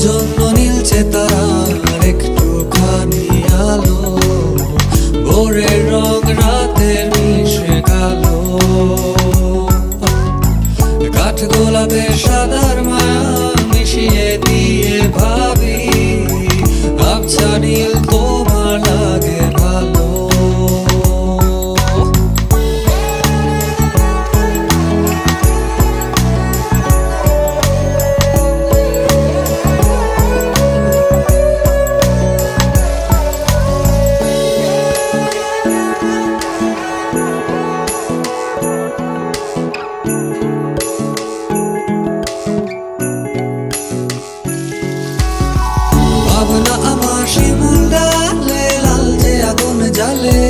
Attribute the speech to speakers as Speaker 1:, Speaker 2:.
Speaker 1: জন্য নীলছে তারার একটুখানি আলো, ভোরের রং রাতের মিশে কালো। কাঠ গোলাপের সাদার মায়া মিশিয়ে দিয়ে ভাবি, আবছা নীল তোমার লাগে ভালো। ভাবনা আমার শিমুল ডালে, লাল যে আগুন জ্বালে,